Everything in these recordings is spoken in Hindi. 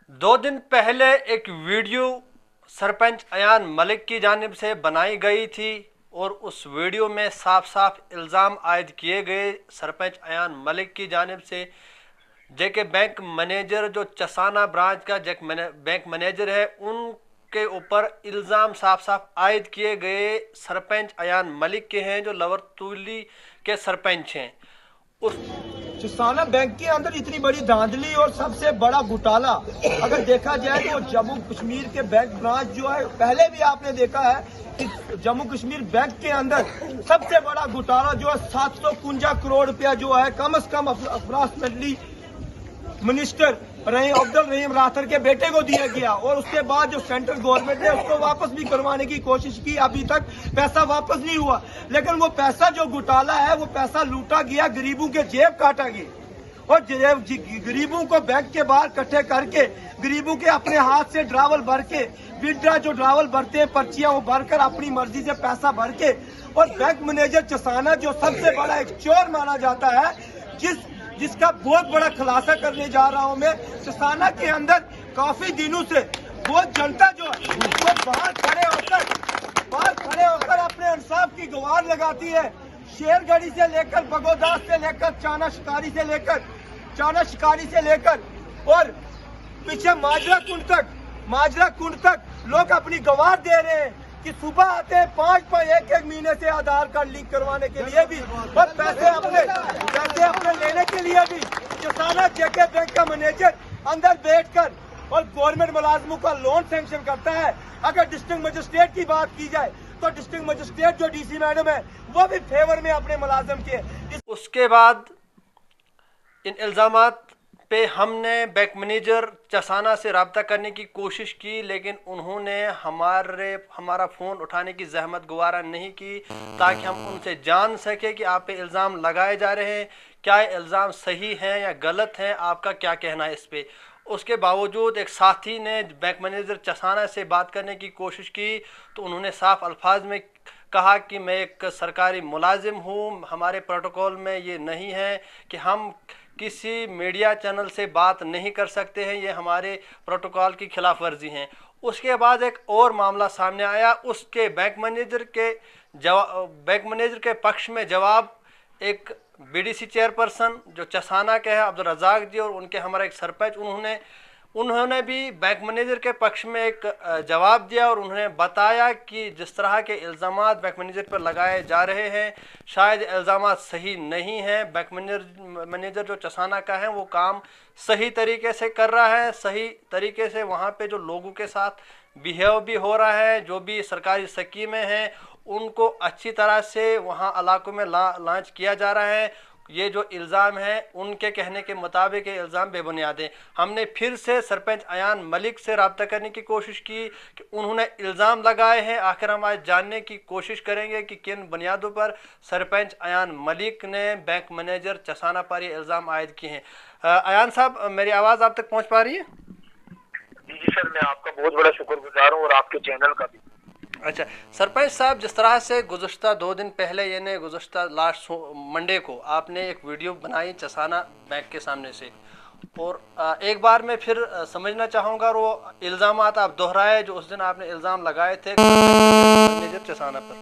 दो दिन पहले एक वीडियो सरपंच अयान मलिक की जानिब से बनाई गई थी और उस वीडियो में साफ साफ इल्ज़ाम आयद किए गए सरपंच अयान मलिक की जानिब से। जेके बैंक मैनेजर जो चसाना ब्रांच का बैंक मैनेजर है, उनके ऊपर इल्ज़ाम साफ साफ आयद किए गए सरपंच अयान मलिक के हैं, जो लवरतूली के सरपंच हैं। उस चसाना बैंक के अंदर इतनी बड़ी धांधली और सबसे बड़ा घोटाला अगर देखा जाए तो जम्मू कश्मीर के बैंक ब्रांच जो है, पहले भी आपने देखा है कि जम्मू कश्मीर बैंक के अंदर सबसे बड़ा घोटाला जो है 751 करोड़ रुपया जो है कम से कम अप्रोक्सीमेटली मिनिस्टर अब्दुल रहीम राथर के बेटे को दिया गया, और उसके बाद जो सेंट्रल गवर्नमेंट ने उसको वापस भी करवाने की कोशिश की, अभी तक पैसा वापस नहीं हुआ। लेकिन वो पैसा जो घोटाला है वो पैसा लूटा गया, गरीबों के जेब काटा गया, और गरीबों को बैंक के बाहर इकट्ठे करके गरीबों के अपने हाथ से ड्रावल भर के, विड्रा जो ड्रावल भरते हैं पर्चियां वो भरकर अपनी मर्जी से पैसा भर के, और बैंक मैनेजर चसाना जो सबसे बड़ा एक चोर माना जाता है, जिसका बहुत बड़ा खुलासा करने जा रहा हूं मैं। चसाना के अंदर काफी दिनों से बहुत जनता जो है वो बाहर खड़े होकर अपने इंसाफ की गुहार लगाती है। शेरगढ़ी से लेकर बगोदास से लेकर चाना शिकारी से लेकर और पीछे माजरा कुंड तक लोग अपनी गवाह दे रहे हैं कि सुबह आते हैं 5 एक महीने से आधार कार्ड लिंक करवाने के लिए भी, और पैसे अपने लेने के लिए भी चसाना जेके बैंक का मैनेजर अंदर बैठकर और गवर्नमेंट मुलाजमों का लोन सैंक्शन करता है। अगर डिस्ट्रिक्ट मजिस्ट्रेट की बात की जाए तो डिस्ट्रिक्ट मजिस्ट्रेट जो डीसी मैडम है वो भी फेवर में अपने मुलाजिम के। उसके बाद इन इल्ज़ामात पे हमने बैंक मैनेजर चसाना से रब्ता करने की कोशिश की, लेकिन उन्होंने हमारा फ़ोन उठाने की जहमत गुवारा नहीं की, ताकि हम उनसे जान सके कि आप पे इल्ज़ाम लगाए जा रहे हैं, क्या इल्ज़ाम सही हैं या गलत हैं, आपका क्या कहना है इस पे। उसके बावजूद एक साथी ने बैंक मैनेजर चसाना से बात करने की कोशिश की, तो उन्होंने साफ अल्फाज में कहा कि मैं एक सरकारी मुलाजिम हूँ, हमारे प्रोटोकॉल में ये नहीं है कि हम किसी मीडिया चैनल से बात नहीं कर सकते हैं, ये हमारे प्रोटोकॉल की खिलाफ वर्जी हैं। उसके बाद एक और मामला सामने आया, उसके बैंक मैनेजर के पक्ष में जवाब एक बीडीसी चेयरपर्सन जो चसाना के हैं अब्दुल रज़ाक जी, और उनके हमारा एक सरपंच, उन्होंने भी बैंक मैनेजर के पक्ष में एक जवाब दिया, और उन्होंने बताया कि जिस तरह के इल्ज़ामात बैंक मैनेजर पर लगाए जा रहे हैं शायद इल्ज़ामात सही नहीं हैं। बैंक मैनेजर जो चसाना का है वो काम सही तरीके से कर रहा है, सही तरीके से वहाँ पे जो लोगों के साथ बिहेव भी हो रहा है, जो भी सरकारी स्कीमें हैं उनको अच्छी तरह से वहाँ इलाकों में लॉन्च किया जा रहा है। ये जो इल्ज़ाम है उनके कहने के मुताबिक ये इल्ज़ाम बेबुनियाद है। हमने फिर से सरपंच अयान मलिक से रब्ता करने की कोशिश की कि उन्होंने इल्ज़ाम लगाए हैं, आखिर हम आज जानने की कोशिश करेंगे कि किन बुनियादों पर सरपंच अयान मलिक ने बैंक मैनेजर चसाना पर ये इल्ज़ाम आयद किए हैं। अयान साहब, मेरी आवाज़ आप तक पहुँच पा रही है? जी सर, मैं आपका बहुत बड़ा शुक्रगुजार हूँ और आपके चैनल का भी। अच्छा सरपंच साहब, जिस तरह से गुज़श्ता 2 दिन पहले यानी गुज़श्ता लास्ट मंडे को आपने एक वीडियो बनाई चसाना बैंक के सामने से, और एक बार मैं फिर समझना चाहूँगा वो इल्ज़ामात आप दोहराए जो उस दिन आपने इल्ज़ाम लगाए थे मैनेजर चसाना पर।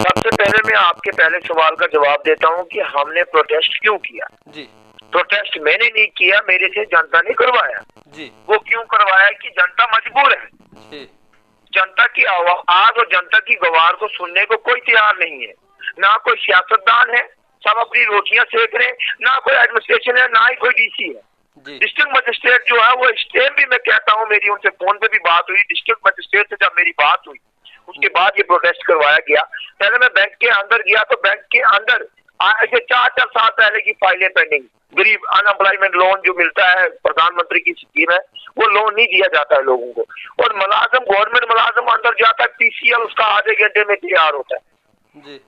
सबसे पहले मैं आपके पहले सवाल का जवाब देता हूँ कि हमने प्रोटेस्ट क्यों किया। जी, प्रोटेस्ट मैंने नहीं किया, मेरे से जनता ने करवाया। जी, वो क्यों करवाया कि जनता मजबूर है। जी, जनता की आवाज और जनता की गवार को सुनने को कोई तैयार नहीं है। ना कोई सियासतदान है, सब अपनी रोटियां सेक रहे हैं, ना कोई एडमिनिस्ट्रेशन है, ना ही कोई डीसी है। डिस्ट्रिक्ट मजिस्ट्रेट जो है वो इस टाइम भी मैं कहता हूँ, मेरी उनसे फोन पे भी बात हुई, डिस्ट्रिक्ट मजिस्ट्रेट से जब मेरी बात हुई उसके बाद ये प्रोटेस्ट करवाया गया। पहले मैं बैंक के अंदर गया तो बैंक के अंदर आज से 4 साल पहले की फाइलें पेंडिंग, गरीब अनएम्प्लॉयमेंट लोन जो मिलता है प्रधानमंत्री की स्कीम है, वो लोन नहीं दिया जाता है लोगों को, और मुलाजम गवर्नमेंट मुलाजम अंदर जाता है, पीसीएल उसका आधे घंटे में तैयार होता है। जी।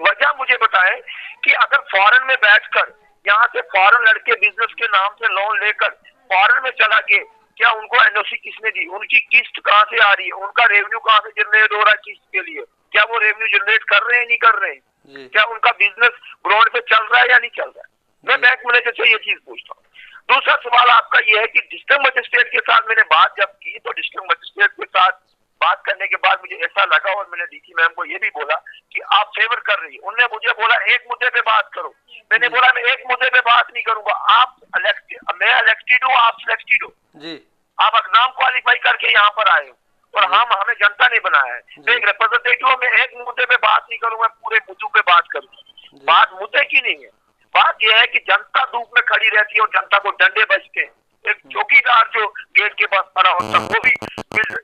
वजह मुझे बताएं कि अगर फॉरेन में बैठकर यहाँ से फॉरेन लड़के बिजनेस के नाम से लोन लेकर फॉरेन में चला गए, क्या उनको एनओसी किसने दी, उनकी किस्त कहाँ से आ रही है, उनका रेवेन्यू कहाँ से जनरेट हो रहा है किस्त के लिए, क्या वो रेवेन्यू जनरेट कर रहे हैं नहीं कर रहे हैं, क्या उनका बिजनेस ग्राउंड पे चल रहा है या नहीं चल रहा है। मैं बैंक मैनेजर से ये चीज पूछता हूँ। दूसरा सवाल आपका ये है कि डिस्ट्रिक्ट मजिस्ट्रेट के साथ मैंने बात जब की तो डिस्ट्रिक्ट मजिस्ट्रेट के साथ बात करने के बाद मुझे ऐसा लगा और मैंने डीसी मैम को ये भी बोला कि आप फेवर कर रही है। उन्होंने मुझे बोला एक मुद्दे पे बात करो। मैंने बोला मैं एक मुद्दे पे बात नहीं करूंगा। मैं इलेक्टेड हूँ, आप सिलेक्टेड हो जी। आप एग्जाम क्वालिफाई करके यहाँ पर आए हो और हमें जनता ने बनाया है। मैं एक रिप्रेजेंटेटिव हूँ, मैं एक मुद्दे पे बात नहीं करूंगा, पूरे मुद्दों पे बात करूंगा। बात मुद्दे की नहीं है, बात यह है कि जनता धूप में खड़ी रहती है और जनता को डंडे बजते हैं। एक चौकीदार जो गेट के पास खड़ा होता है वो भी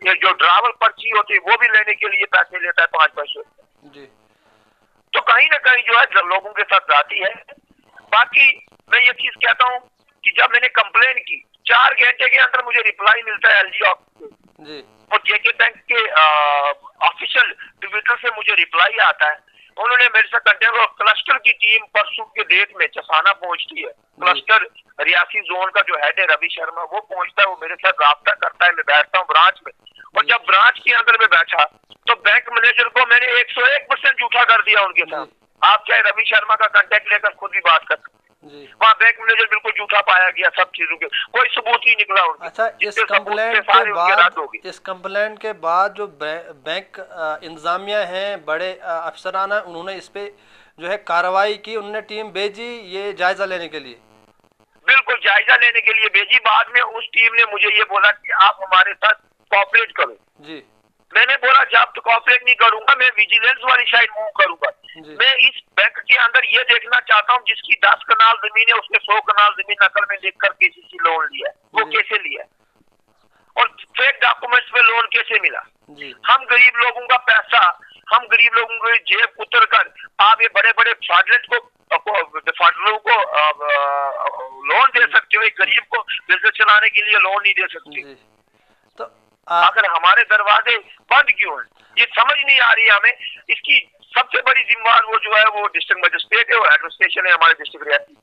ये जो ड्राइवर पर्ची होती है वो भी लेने के लिए पैसे लेता है 5 पैसे जी। तो कहीं ना कहीं जो है लोगों के साथ जाती है। बाकी मैं ये चीज कहता हूँ कि जब मैंने कंप्लेन की 4 घंटे के अंदर मुझे रिप्लाई मिलता है एलजी ऑफिस से और जेके बैंक के ऑफिशियल ट्विटर से मुझे रिप्लाई आता है। उन्होंने मेरे से कंटेनर और क्लस्टर की टीम परसों के डेट में चसाना पहुंचती है। क्लस्टर रियासी जोन का जो हेड है रवि शर्मा वो पहुंचता है, वो मेरे साथ राब्ता करता है। मैं बैठता हूँ ब्रांच में और जब ब्रांच के अंदर में बैठा तो बैंक मैनेजर को मैंने 101% झूठा कर दिया उनके साथ। आप चाहे रवि शर्मा का कांटेक्ट लेकर खुद भी बात कर वहाँ बैंक मैनेजर बिल्कुल झूठा पाया गया, सब चीजों के कोई सबूत ही निकला उनके। अच्छा, इस कंप्लेंट के बाद जो बैंक इंतजामिया है, बड़े अफसरान है, उन्होंने इस पे जो है कार्रवाई की, उन्होंने टीम भेजी ये जायजा लेने के लिए। बिल्कुल जायजा लेने के लिए भेजी। बाद में उस टीम ने मुझे ये बोला कि आप हमारे साथ कोऑपरेट करो जी। मैंने बोला जब तो कोऑपरेट नहीं करूंगा मैं विजिलेंस वाली साइड मूव करूंगा। मैं इस बैंक के अंदर ये देखना चाहता हूँ जिसकी 10 कनाल जमीन है उसने 100 कनाल जमीन नकल में देखकर केसीसी लोन लिया है, वो कैसे लिया और फेक डॉक्यूमेंट्स पे लोन कैसे मिला। हम गरीब लोगों का पैसा, हम गरीब लोगों को जेब उतर कर आप ये बड़े बड़े फ्रॉडलेट को डिफॉल्टरों को लोन दे सकते हो, एक गरीब को बिजनेस चलाने के लिए लोन नहीं दे सकते। तो अगर हमारे दरवाजे बंद क्यों हैं ये समझ नहीं आ रही है हमें। इसकी सबसे बड़ी जिम्मेदार वो जो है वो डिस्ट्रिक्ट मजिस्ट्रेट है और एडमिनिस्ट्रेशन है हमारे डिस्ट्रिक्ट रियासी।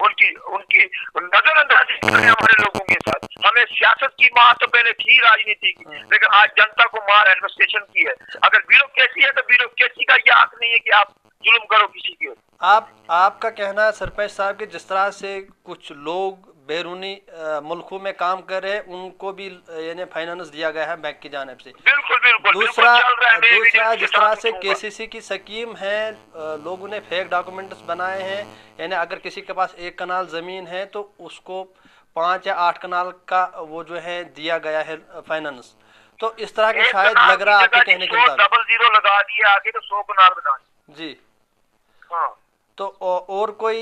उनकी नजरअंदाजी हमारे लोगों के साथ। हमें सियासत की मार तो पहले थी राजनीति की, लेकिन आज जनता को मार एडमिनिस्ट्रेशन की है। अगर ब्यूरोक्रेसी है तो ब्यूरोक्रेसी का ये हक नहीं है कि आप जुल्म करो किसी के। आपका कहना है सरपंच साहब कि जिस तरह से कुछ लोग बैरूनी मुल्कों में काम कर रहे हैं उनको भी यानी फाइनेंस दिया गया है बैंक की जानिब से। बिल्कुल दूसरा जिस तरह से केसीसी की स्कीम है, लोगों ने फेक डॉक्यूमेंट्स बनाए हैं, यानी अगर किसी के पास 1 कनाल जमीन है तो उसको 5 या 8 कनाल का वो जो है दिया गया है फाइनेंस। तो इस तरह के शायद लग रहा है आपके कहने के मुताबिक 00 लगा दिए आगे तो 100 कनाल बना जी। हाँ तो और कोई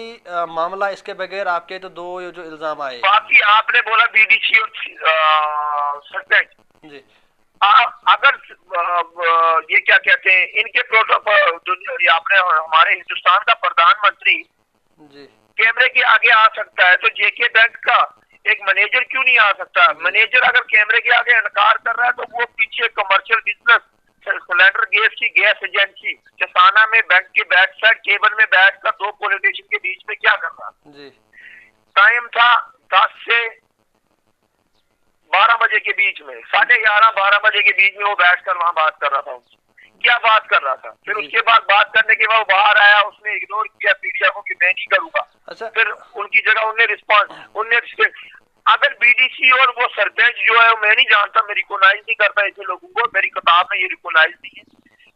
मामला इसके बगैर आपके तो 2 जो इल्जाम आए। बाकी आपने बोला बीडीसी और सरपंच जी। अगर ये क्या कहते हैं इनके प्रोटोकॉल आपने हमारे हिंदुस्तान का प्रधानमंत्री जी कैमरे के आगे आ सकता है तो जेके बैंक का एक मैनेजर क्यों नहीं आ सकता। मैनेजर अगर कैमरे के आगे इनकार कर रहा है तो वो पीछे कमर्शियल बिजनेस सिलेंडर गैस की गैस एजेंसी चसाना में बैंक के बैक साइड केबल में बैठकर 2 पॉलिटिशियन के बीच में क्या कर रहा जी। टाइम था 10 से 12 बजे के बीच में, 11:30-12 बजे के बीच में वो बैठकर वहां बात कर रहा था। क्या बात कर रहा था। फिर उसके बाद बात करने के बाद वो बाहर आया, उसने इग्नोर किया मीडिया को कि मैं नहीं करूंगा। अच्छा। फिर उनकी जगह उनने अगर बीडीसी और वो सरपंच जो है मैं नहीं जानता, मैं रिकॉग्नाइज नहीं करता ऐसे लोगों को, मेरी किताब में ये रिकॉग्नाइज नहीं है।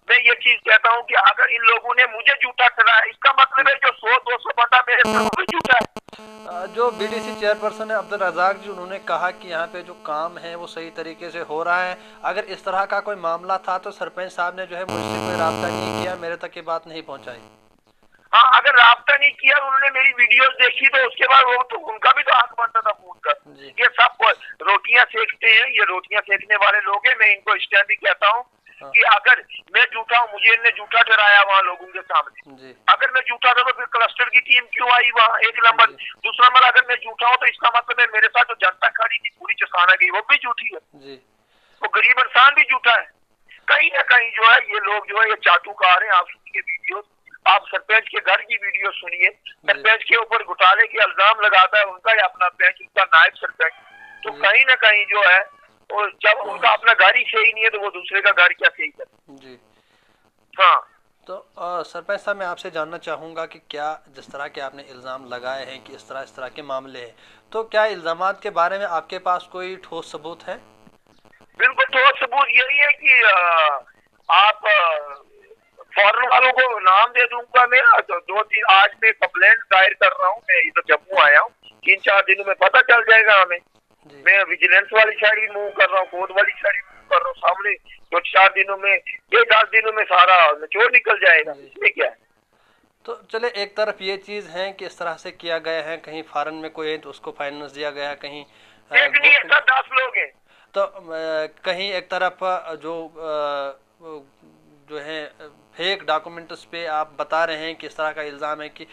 मैं ये चीज कहता हूँ कि अगर इन लोगों ने मुझे झूठा ठहराया इसका मतलब है जो 100-200 बंदा मेरे साथ झूठा है। जो बीडीसी चेयरपर्सन है अब्दुल रज़ाक जी, उन्होंने कहा कि यहाँ पे जो काम है वो सही तरीके से हो रहा है। अगर इस तरह का कोई मामला था तो सरपंच साहब ने जो है मुझसे कोई राब्ता नहीं किया, मेरे तक ये बात नहीं पहुँचाई। हाँ, अगर राब्ता नहीं किया उन्होंने मेरी वीडियोस देखी तो उसके बाद वो तो उनका भी तो हक बनता था फोन कर। ये सब रोटियां सेकते हैं, ये रोटियां सेकने वाले लोग हैं। मैं इनको इस टाइम भी कहता हूँ कि अगर मैं झूठा हूँ, मुझे इनने झूठा ठहराया वहाँ लोगों के सामने, अगर मैं झूठा था तो फिर क्लस्टर की टीम क्यों आई वहाँ, 1 नंबर। दूसरा नंबर अगर मैं झूठा हूँ तो इसका मतलब है मेरे साथ जो जनता खड़ी थी पूरी चसाना की वो भी झूठी है, वो गरीब इंसान भी झूठा है। कहीं ना कहीं जो है ये लोग जो है ये चाटुकार हैं। आप सुनिए वीडियो, आप सरपंच के घर की वीडियो सुनिए, सरपंच के ऊपर घोटाले के इल्जाम लगाता है उनका या अपना पंच, उनका नायब सरपंच। तो कहीं ना कहीं जो है और जब उनका अपना घर ही सही नहीं है तो वो दूसरे का घर क्या सही करे जी। हाँ, तो सरपंच साहब मैं आपसे जानना चाहूँगा कि क्या जिस तरह के आपने इल्ज़ाम लगाए हैं कि इस तरह के मामले हैं, तो क्या इल्जामात के बारे में आपके पास कोई ठोस सबूत है? बिल्कुल ठोस सबूत यही है कि आप फॉरन वालों को नाम दे दूंगा मैं। तो 2-3 आज मैं कंप्लेंट दायर कर रहा हूँ, मैं इधर जम्मू आया हूँ, 3-4 दिनों में पता चल जाएगा हमें। मैं विजिलेंस वाली साइड भी मूव कर रहा हूँ, कोर्ट वाली साइड भी मूव कर रहा हूँ, सामने 2-4 दिनों में, 10 दिनों में सारा निचोड़ निकल जाएगा। इसमें क्या है? तो चले, एक तरफ ये चीज़ है कि इस तरह से किया गया है, कहीं फॉरेन में कोई है तो उसको फाइनेंस दिया गया है, कहीं एक नहीं है सर, 10 लोग हैं। तो कहीं एक तरफ जो है फेक डॉक्यूमेंट्स पे आप बता रहे हैं कि इस तरह का इल्ज़ाम है कि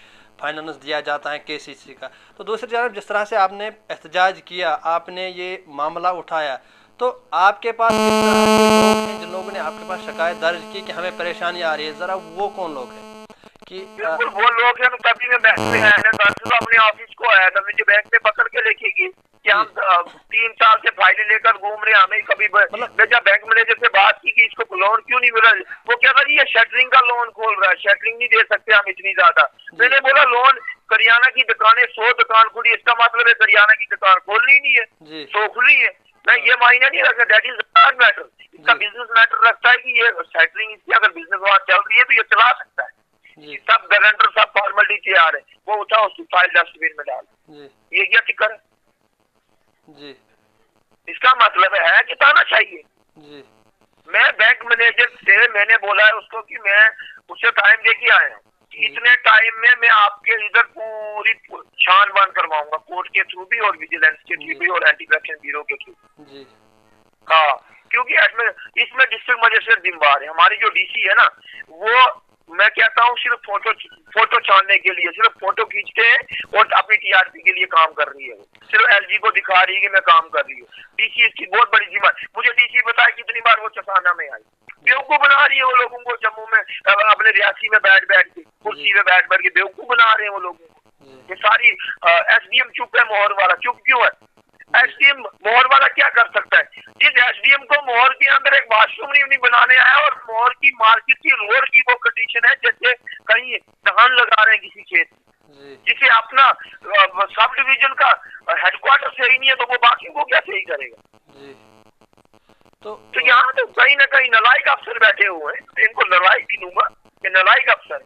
फाइनेंस दिया जाता है केसीसी का। तो दूसरी तरफ जिस तरह से आपने एहतजाज किया, आपने ये मामला उठाया, तो आपके पास किस तरह के लोग हैं जिन लोगों ने आपके पास शिकायत दर्ज की कि हमें परेशानी आ रही है, ज़रा वो कौन लोग हैं? कि बिल्कुल वो लोग हैं। तभी मैं बैंक में आया था, तो अपने ऑफिस को आया था, मुझे बैंक में पकड़ के लेके गई कि हम 3 साल से फाइलें लेकर घूम रहे हैं, हमें कभी मैं जब बैंक मैनेजर से बात की कि इसको लोन क्यों नहीं मिला, वो क्या था जी ये शटरिंग का लोन खोल रहा है, शटरिंग नहीं दे सकते हम इतनी ज्यादा। मैंने बोला लोन करियाना की दुकानें 100 दुकान खुली, इसका मतलब है करियाना की दुकान खोलनी नहीं है, 100 खुली है ना, ये मायने नहीं रखता। That is not matter. इसका बिजनेस मैटर रखता है कि ये शटरिंग इसकी अगर बिजनेस वहां चल रही है तो ये चला सकता है। सब गारंटर सब फॉर्मेलिटी तैयार है, वो उठा उसकी फाइल डस्टबिन में डाल, ये क्या चक्कर है जी? इसका मतलब है कि ताना चाहिए जी। मैं बैंक मैनेजर से मैंने बोला है उसको कि मैं उससे टाइम देके आया हूँ, इतने टाइम में मैं आपके इधर पूरी छानबान करवाऊंगा, कोर्ट के थ्रू भी और विजिलेंस के थ्रू भी और एंटी करप्शन ब्यूरो के थ्रू। हाँ, क्योंकि इसमें डिस्ट्रिक्ट मजिस्ट्रेट जिम्मेदार है। हमारी जो डीसी है ना, वो मैं कहता हूँ सिर्फ फोटो छानने के लिए, सिर्फ फोटो खींचते हैं और अपनी टीआरपी के लिए काम कर रही है। सिर्फ एलजी को दिखा रही है कि मैं काम कर रही हूँ। डीसी इसकी बहुत बड़ी जिम्मेदारी। मुझे डीसी बताया कितनी बार वो चसाना में आई, बेवकूफ बना रही है वो लोगों को। जम्मू में अपने रियासी में बैठ के कुर्सी में बैठ के बेवकूफ बना रहे हैं वो लोगों को। ये सारी एसडीएम चुप है, मोहर वाला चुप क्यों है? एसडीएम मोहर वाला क्या कर सकता है? जिस एसडीएम को मोहर के अंदर एक वॉशरूम नहीं बनाने आया और मोहर की मार्केट की रोड की वो कंडीशन है जैसे कहीं धान लगा रहे हैं किसी खेत में, जिसे अपना सब डिवीजन का हेडक्वार्टर सही नहीं है तो वो बाकी को क्या सही करेगा? तो यहाँ तो कहीं ना कहीं नलायक अफसर बैठे हुए हैं, इनको नलायक गिनूंगा कि नलायक अफसर।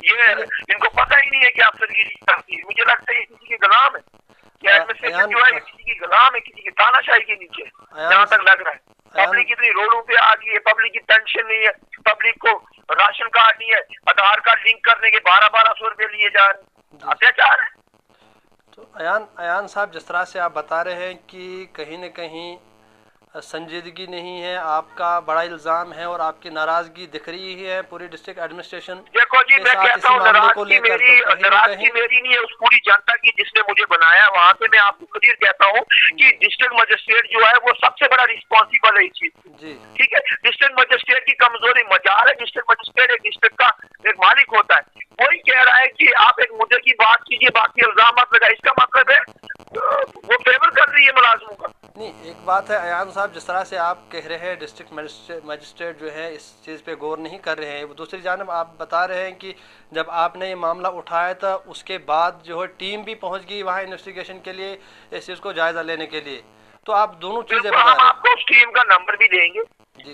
ये इनको पता ही नहीं है कि अफसरगिरी करती है। मुझे लगता है ये किसी के गुलाम है, एडमिनिस्ट्रेशन जो है किसी की गुलाम है, किसी की तानाशाही के नीचे, जहाँ तक लग रहा है। पब्लिक इतनी रोडों पे आ गई है, पब्लिक की पेंशन नहीं है, पब्लिक को राशन कार्ड नहीं है, आधार कार्ड लिंक करने के 1200 रुपए लिए जा रहे हैं, अत्याचार है। तो अयान साहब, जिस तरह से आप बता रहे हैं कि कहीं न कहीं संजीदगी नहीं है, आपका बड़ा इल्ज़ाम है और आपकी नाराजगी दिख रही है पूरी डिस्ट्रिक्ट एडमिनिस्ट्रेशन। देखो जी, मैं कहता हूँ नाराजगी मेरी नहीं है, उस पूरी जनता की जिसने मुझे बनाया। वहाँ से मैं आपको क्लियर कहता हूँ कि डिस्ट्रिक्ट मजिस्ट्रेट जो है वो सबसे बड़ा रिस्पॉन्सिबल है इस चीज। ठीक है, डिस्ट्रिक्ट मजिस्ट्रेट की कमजोरी मजार है। डिस्ट्रिक्ट मजिस्ट्रेट एक डिस्ट्रिक्ट का एक मालिक होता है, वही कह रहा है कि आप एक मुद्दे की बात कीजिए, बाकी इल्जाम मत लगाए। इसका मतलब है वो फेवर कर रही है मुलाजमों का। नहीं, एक बात है अयान साहब, जिस तरह से आप कह रहे हैं डिस्ट्रिक्ट मजिस्ट्रेट जो है इस चीज़ पे गौर नहीं कर रहे हैं, दूसरी जानब आप बता रहे हैं कि जब आपने ये मामला उठाया था उसके बाद जो है टीम भी पहुंच गई वहाँ इन्वेस्टिगेशन के लिए, इस चीज़ को जायज़ा लेने के लिए। तो आप दोनों चीज़ें बता रहे हैं। आपको उस टीम का नंबर भी देंगे,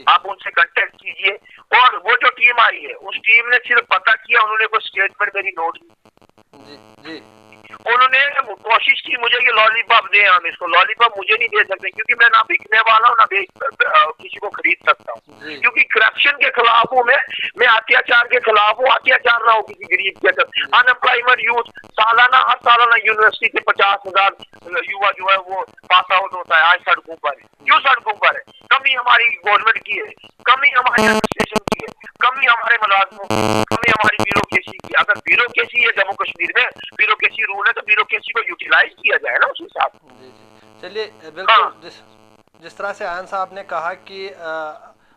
आप उनसे कांटेक्ट कीजिए। और वो जो टीम आई है उस टीम ने सिर्फ पता किया, उन्होंने कोई स्टेटमेंट मेरी नोट की। उन्होंने कोशिश की मुझे कि लॉलीपॉप दे, हम इसको लॉलीपॉप मुझे नहीं दे सकते क्योंकि मैं ना बिकने वाला हूँ ना किसी को खरीद सकता हूँ, क्योंकि करप्शन के खिलाफ हूँ मैं अत्याचार के खिलाफ हूँ। अत्याचार ना हो किसी गरीब के साथ। अनएम्प्लॉयमेंट यूथ सालाना हर सालाना यूनिवर्सिटी से 50,000 युवा जो है वो पास आउट होता है। आज सड़कों पर है, क्यों सड़कों पर है? कमी हमारी गवर्नमेंट की है, कमी हमारी एडमिनिस्ट्रेशन की है, कमी हमारे मुलाजमों की, कमी हमारी ब्यूरोक्रेसी की। अगर ब्यूरोक्रेसी है जम्मू कश्मीर में, ब्यूरोक्रेसी रूल है, तो ब्यूरोक्रेसी को यूटिलाइज किया जाए ना उस हिसाब से। चलिए, बिल्कुल जिस तरह से आयन साहब ने कहा कि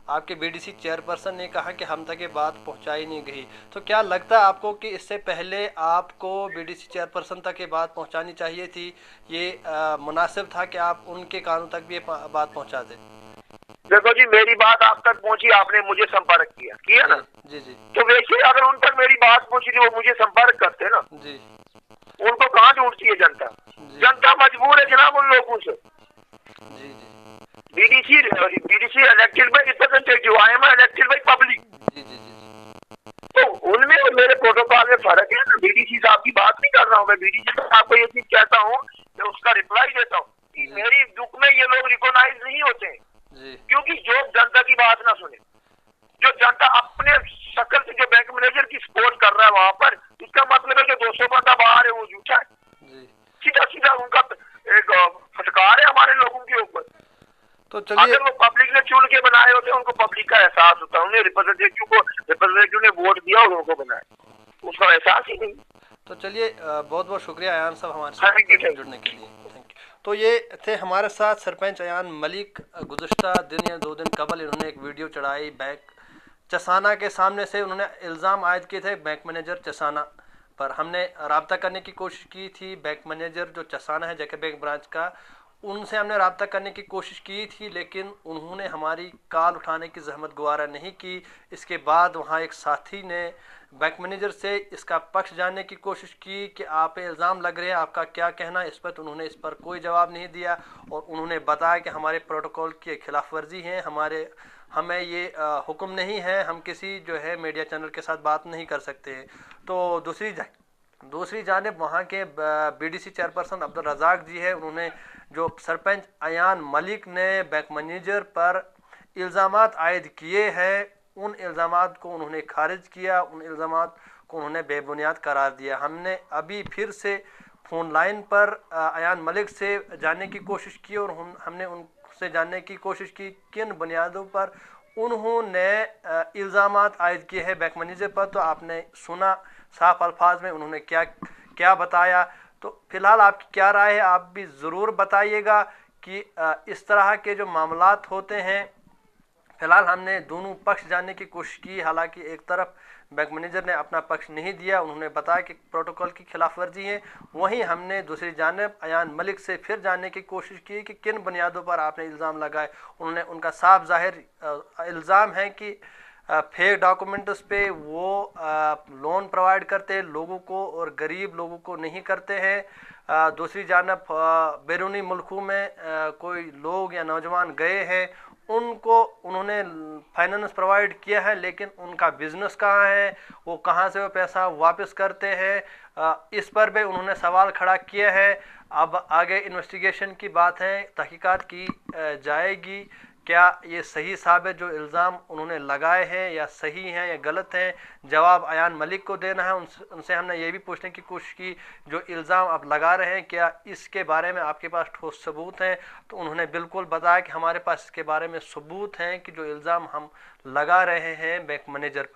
आपके बीडीसी चेयरपर्सन ने कहा कि हम तक ये बात पहुंचाई नहीं गई, तो क्या लगता है आपको कि इससे पहले आपको बीडीसी चेयरपर्सन तक ये बात पहुंचानी चाहिए थी? ये मुनासिब था कि आप उनके कानों तक भी ये बात पहुंचा दें? देखो जी, मेरी बात आप तक पहुंची, आपने मुझे संपर्क किया ना। जी। तो वैसे अगर उन तक मेरी बात पहुंची थी वो मुझे संपर्क करते ना। जी। उनको कहाँ ढूंढती है जनता? जनता मजबूर है जनाब उन लोगों से। BDC elected by representative, I am elected by public. तो उनमें और मेरे प्रोटोकॉल में फर्क है ना। बीडीसी साहब की बात नहीं कर रहा हूँ मैं, बीडीसी साहब को ये चीज कहता हूँ, मैं उसका रिप्लाई देता हूँ कि मेरी दुख में ये लोग रिकॉग्नाइज नहीं होते हैं, क्योंकि जो जनता की बात ना सुने, जो जनता अपने शक्ल से जो बैंक मैनेजर की सपोर्ट कर रहा है वहां पर, इसका मतलब है कि 200 बंदा बाहर है वो झूठा है। सीधा सीधा उनका एक फटकार है हमारे लोगों के ऊपर। तो चलिए, अगर वो पब्लिक ने चुन के बनाए होते उनको पब्लिक का एहसास होता है, उन्हें रिप्रेजेंटेटिव ने वोट दिया और उनको बनाया, उसका एहसास ही नहीं। तो चलिए, बहुत बहुत शुक्रिया अयान साहब हमारे साथ जुड़ने के लिए, थैंक यू। तो ये थे हमारे साथ सरपंच अयान मलिक। गुज़श्ता दिन या 2 दिन कबल इन्होंने एक वीडियो चढ़ाई बैंक चसाना के सामने से। उन्होंने इल्ज़ाम आयद किए थे बैंक मैनेजर चसाना पर। हमने रब्ता करने की कोशिश की थी, बैंक मैनेजर जो चसाना है जेके बैंक ब्रांच का, उनसे हमने रब्ता करने की कोशिश की थी, लेकिन उन्होंने हमारी कॉल उठाने की जहमत गुवारा नहीं की। इसके बाद वहाँ एक साथी ने बैंक मैनेजर से इसका पक्ष जानने की कोशिश की कि आप पे इल्ज़ाम लग रहे हैं, आपका क्या कहना इस पर। तो उन्होंने इस पर कोई जवाब नहीं दिया और उन्होंने बताया कि हमारे प्रोटोकॉल की खिलाफ वर्जी है, हमें ये हुक्म नहीं है, हम किसी जो है मीडिया चैनल के साथ बात नहीं कर सकते हैं। तो दूसरी जानिब वहाँ के बीडीसी चेयरपर्सन अब्दुल रज़ाक जी है, उन्होंने जो सरपंच अयान मलिक ने बैंक मैनेजर पर इल्ज़ामात आयद किए हैं, उन इल्ज़ामात को उन्होंने खारिज किया, उन इल्ज़ामात को उन्होंने बेबुनियाद करार दिया। हमने अभी फिर से फ़ोन लाइन पर अयान मलिक से जानने की कोशिश की और हमने उनसे जानने की कोशिश की किन बुनियादों पर उन्होंने इल्ज़ामात आयद किए हैं बैंक मैनेजर पर। तो आपने सुना साफ अल्फाज में उन्होंने क्या बताया। तो फ़िलहाल आपकी क्या राय है, आप भी ज़रूर बताइएगा कि इस तरह के जो मामलात होते हैं। फ़िलहाल हमने दोनों पक्ष जानने की कोशिश की, हालांकि एक तरफ बैंक मैनेजर ने अपना पक्ष नहीं दिया, उन्होंने बताया कि प्रोटोकॉल की खिलाफ वर्जी है। वहीं हमने दूसरी जानिब अयान मलिक से फिर जानने की कोशिश की कि किन बुनियादों पर आपने इल्ज़ाम लगाए। उन्होंने उनका साफ ज़ाहिर इल्ज़ाम है कि फेक डॉक्यूमेंट्स पे वो लोन प्रोवाइड करते हैं लोगों को और गरीब लोगों को नहीं करते हैं। दूसरी जानब बैरूनी मुल्कों में कोई लोग या नौजवान गए हैं, उनको उन्होंने फाइनेंस प्रोवाइड किया है, लेकिन उनका बिज़नेस कहाँ है, वो कहाँ से वो पैसा वापस करते हैं, इस पर भी उन्होंने सवाल खड़ा किया है। अब आगे इन्वेस्टिगेशन की बात है, तहकीकात की जाएगी, क्या ये सही साबित जो इल्ज़ाम उन्होंने लगाए हैं या सही हैं या गलत हैं। जवाब अयान मलिक को देना है। उनसे हमने ये भी पूछने की कोशिश की जो इल्ज़ाम आप लगा रहे हैं क्या इसके बारे में आपके पास ठोस सबूत हैं। तो उन्होंने बिल्कुल बताया कि हमारे पास इसके बारे में सबूत हैं कि जो इल्ज़ाम हम लगा रहे हैं बैंक मैनेजर पर।